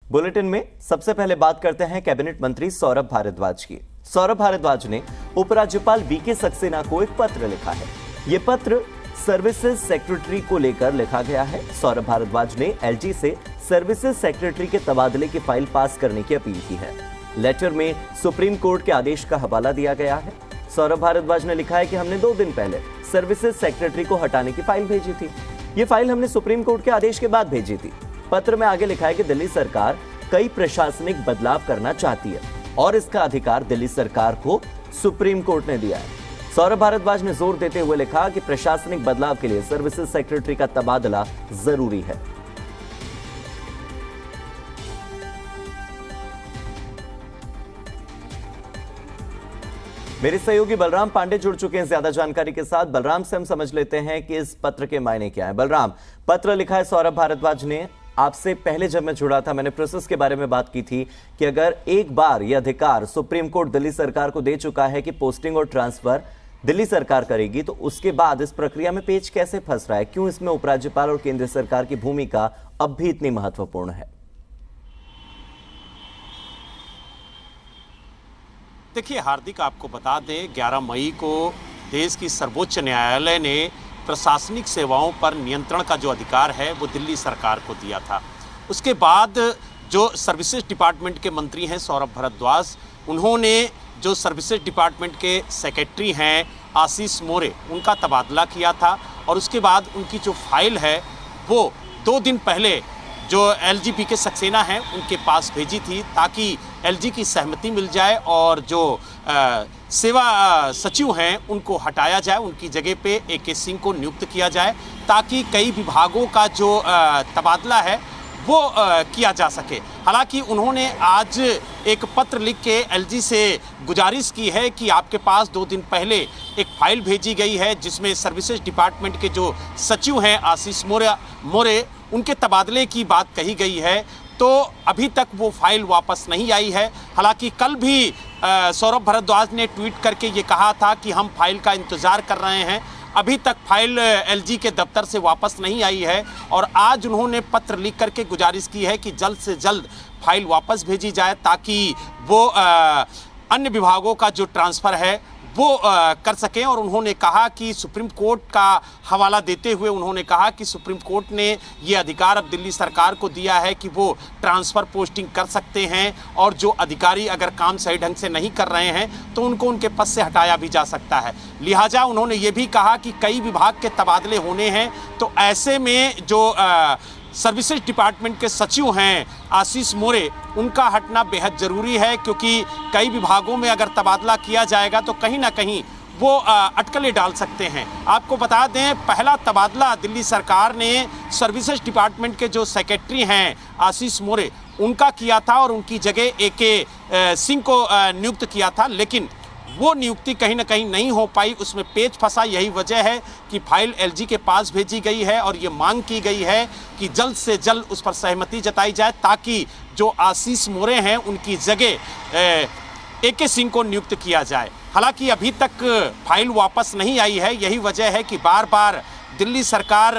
Bulletin में सबसे पहले बात करते हैं कैबिनेट मंत्री सौरभ भारद्वाज की। सौरभ भारद्वाज ने उपराज्यपाल वीके सक्सेना को एक पत्र लिखा है। यह पत्र सर्विसेज सेक्रेटरी को लेकर लिखा गया है। सौरभ भारद्वाज ने एलजी से सर्विसेज सेक्रेटरी के तबादले की फाइल पास करने की अपील की है। लेटर में सुप्रीम कोर्ट के आदेश का हवाला दिया गया है। सौरभ भारद्वाज ने लिखा है कि हमने 2 दिन पहले सर्विसेज सेक्रेटरी को हटाने की फाइल भेजी थी। ये फाइल हमने सुप्रीम कोर्ट के आदेश के बाद भेजी थी। पत्र में आगे लिखा है कि दिल्ली सरकार कई प्रशासनिक बदलाव करना चाहती है और इसका अधिकार दिल्ली सरकार को सुप्रीम कोर्ट ने दिया है। सौरभ भारद्वाज ने जोर देते हुए लिखा कि प्रशासनिक बदलाव के लिए सर्विसेज सेक्रेटरी का तबादला जरूरी है। मेरे सहयोगी बलराम पांडे जुड़ चुके हैं ज्यादा जानकारी के साथ। बलराम से हम समझ लेते हैं कि इस पत्र के मायने क्या है। बलराम, पत्र लिखा है सौरभ भारद्वाज ने। आपसे पहले जब मैं जुड़ा था मैंने प्रोसेस के बारे में बात की थी कि अगर एक बार यह अधिकार सुप्रीम कोर्ट दिल्ली सरकार को दे चुका है कि पोस्टिंग और ट्रांसफर दिल्ली सरकार करेगी, तो उसके बाद इस प्रक्रिया में पेच कैसे फंस रहा है? क्यों इसमें उपराज्यपाल और केंद्र सरकार की भूमिका अब भी इतनी महत्वपूर्ण है? देखिए हार्दिक, आपको बता दें 11 मई को देश की सर्वोच्च न्यायालय ने प्रशासनिक सेवाओं पर नियंत्रण का जो अधिकार है वो दिल्ली सरकार को दिया था। उसके बाद जो सर्विसेज डिपार्टमेंट के मंत्री हैं सौरभ भारद्वाज, उन्होंने जो सर्विसेज डिपार्टमेंट के सेक्रेटरी हैं आशीष मोरे, उनका तबादला किया था और उसके बाद उनकी जो फाइल है वो 2 दिन पहले जो एलजी वीके सक्सेना हैं उनके पास भेजी थी ताकि एलजी की सहमति मिल जाए और जो सेवा सचिव हैं उनको हटाया जाए, उनकी जगह पे एके सिंह को नियुक्त किया जाए ताकि कई विभागों का जो तबादला है वो किया जा सके। हालांकि उन्होंने आज एक पत्र लिख के एलजी से गुजारिश की है कि आपके पास 2 दिन पहले एक फाइल भेजी गई है जिसमें सर्विसेज डिपार्टमेंट के जो सचिव हैं आशीष मोरे उनके तबादले की बात कही गई है, तो अभी तक वो फाइल वापस नहीं आई है। हालांकि कल भी सौरभ भारद्वाज ने ट्वीट करके ये कहा था कि हम फाइल का इंतज़ार कर रहे हैं, अभी तक फाइल एलजी के दफ्तर से वापस नहीं आई है और आज उन्होंने पत्र लिख करके गुजारिश की है कि जल्द से जल्द फाइल वापस भेजी जाए ताकि वो अन्य विभागों का जो ट्रांसफ़र है वो कर सकें। और उन्होंने कहा कि सुप्रीम कोर्ट का हवाला देते हुए उन्होंने कहा कि सुप्रीम कोर्ट ने ये अधिकार अब दिल्ली सरकार को दिया है कि वो ट्रांसफ़र पोस्टिंग कर सकते हैं और जो अधिकारी अगर काम सही ढंग से नहीं कर रहे हैं तो उनको उनके पद से हटाया भी जा सकता है। लिहाजा उन्होंने ये भी कहा कि कई विभाग के तबादले होने हैं, तो ऐसे में जो सर्विसेज डिपार्टमेंट के सचिव हैं आशीष मोरे, उनका हटना बेहद ज़रूरी है क्योंकि कई विभागों में अगर तबादला किया जाएगा तो कहीं ना कहीं वो अटकलें डाल सकते हैं। आपको बता दें पहला तबादला दिल्ली सरकार ने सर्विसेज डिपार्टमेंट के जो सेक्रेटरी हैं आशीष मोरे उनका किया था और उनकी जगह एके सिंह को नियुक्त किया था, लेकिन वो नियुक्ति कहीं ना कहीं नहीं हो पाई, उसमें पेच फंसा। यही वजह है कि फाइल एलजी के पास भेजी गई है और ये मांग की गई है कि जल्द से जल्द उस पर सहमति जताई जाए ताकि जो आशीष मोरे हैं उनकी जगह एके सिंह को नियुक्त किया जाए। हालांकि अभी तक फाइल वापस नहीं आई है, यही वजह है कि बार बार दिल्ली सरकार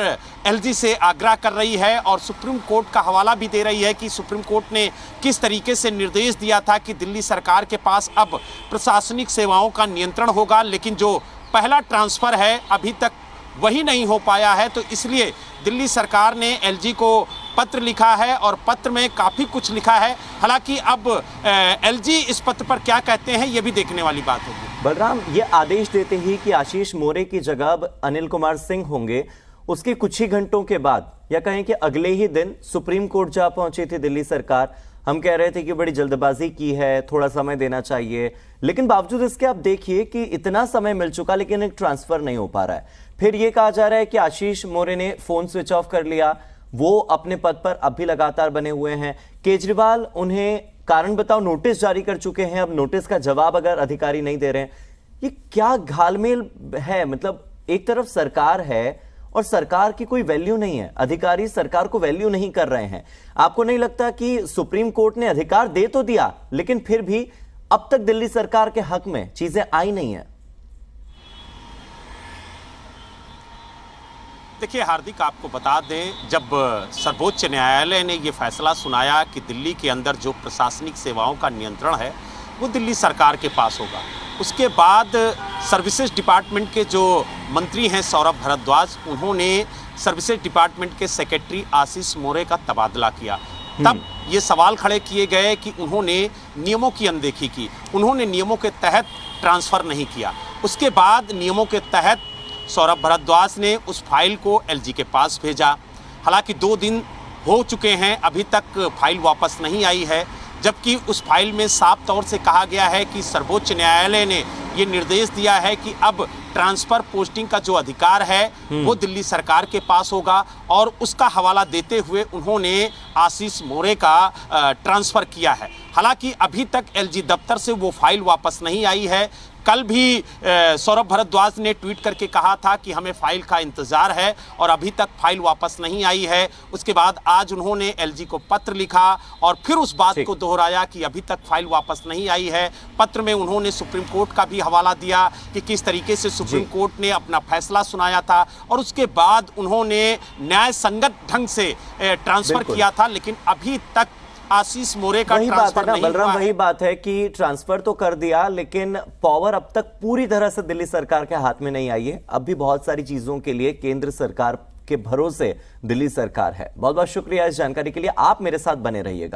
एलजी से आग्रह कर रही है और सुप्रीम कोर्ट का हवाला भी दे रही है कि सुप्रीम कोर्ट ने किस तरीके से निर्देश दिया था कि दिल्ली सरकार के पास अब प्रशासनिक सेवाओं का नियंत्रण होगा, लेकिन जो पहला ट्रांसफ़र है अभी तक वही नहीं हो पाया है। तो इसलिए दिल्ली सरकार ने एलजी को पत्र लिखा है और पत्र में काफ़ी कुछ लिखा है। हालांकि अब एलजी इस पत्र पर क्या कहते हैं ये भी देखने वाली बात होगी। बलराम, ये आदेश देते ही कि आशीष मोरे की जगह अब अनिल कुमार सिंह होंगे, उसके कुछ ही घंटों के बाद या कहें कि अगले ही दिन सुप्रीम कोर्ट जा पहुंची थी दिल्ली सरकार। हम कह रहे थे कि बड़ी जल्दबाजी की है, थोड़ा समय देना चाहिए, लेकिन बावजूद इसके आप देखिए कि इतना समय मिल चुका लेकिन एक ट्रांसफर नहीं हो पा रहा है। फिर यह कहा जा रहा है कि आशीष मोरे ने फोन स्विच ऑफ कर लिया, वो अपने पद पर अब भी लगातार बने हुए हैं। केजरीवाल उन्हें कारण बताओ नोटिस जारी कर चुके हैं, अब नोटिस का जवाब अगर अधिकारी नहीं दे रहे हैं, ये क्या घालमेल है? मतलब एक तरफ सरकार है और सरकार की कोई वैल्यू नहीं है, अधिकारी सरकार को वैल्यू नहीं कर रहे हैं। आपको नहीं लगता कि सुप्रीम कोर्ट ने अधिकार दे तो दिया लेकिन फिर भी अब तक दिल्ली सरकार के हक में चीजें आई नहीं है? देखिए हार्दिक, आपको बता दें, जब सर्वोच्च न्यायालय ने ये फैसला सुनाया कि दिल्ली के अंदर जो प्रशासनिक सेवाओं का नियंत्रण है वो दिल्ली सरकार के पास होगा, उसके बाद सर्विसेज डिपार्टमेंट के जो मंत्री हैं सौरभ भारद्वाज, उन्होंने सर्विसेज डिपार्टमेंट के सेक्रेटरी आशीष मोरे का तबादला किया। तब ये सवाल खड़े किए गए कि उन्होंने नियमों की अनदेखी की, उन्होंने नियमों के तहत ट्रांसफ़र नहीं किया। उसके बाद नियमों के तहत सौरभ भारद्वाज ने उस फाइल को एलजी के पास भेजा। हालांकि 2 दिन हो चुके हैं, अभी तक फाइल वापस नहीं आई है, जबकि उस फाइल में साफ तौर से कहा गया है कि सर्वोच्च न्यायालय ने ये निर्देश दिया है कि अब ट्रांसफ़र पोस्टिंग का जो अधिकार है वो दिल्ली सरकार के पास होगा, और उसका हवाला देते हुए उन्होंने आशीष मोरे का ट्रांसफ़र किया है। हालांकि अभी तक एलजी दफ्तर से वो फाइल वापस नहीं आई है। कल भी सौरभ भारद्वाज ने ट्वीट करके कहा था कि हमें फाइल का इंतज़ार है, और अभी तक फाइल वापस नहीं आई है। उसके बाद आज उन्होंने एलजी को पत्र लिखा और फिर उस बात को दोहराया कि अभी तक फाइल वापस नहीं आई है। पत्र में उन्होंने सुप्रीम कोर्ट का भी हवाला दिया कि किस तरीके से सुप्रीम कोर्ट ने अपना फैसला सुनाया था, और उसके बाद उन्होंने न्याय संगत ढंग से ट्रांसफ़र किया था, लेकिन अभी तक आशीष मोरे का ट्रांसफर नहीं हुआ है। बलराम, वही बात है कि ट्रांसफर तो कर दिया, लेकिन पावर अब तक पूरी तरह से दिल्ली सरकार के हाथ में नहीं आई है। अब भी बहुत सारी चीजों के लिए केंद्र सरकार के भरोसे दिल्ली सरकार है। बहुत बहुत शुक्रिया इस जानकारी के लिए, आप मेरे साथ बने रहिएगा।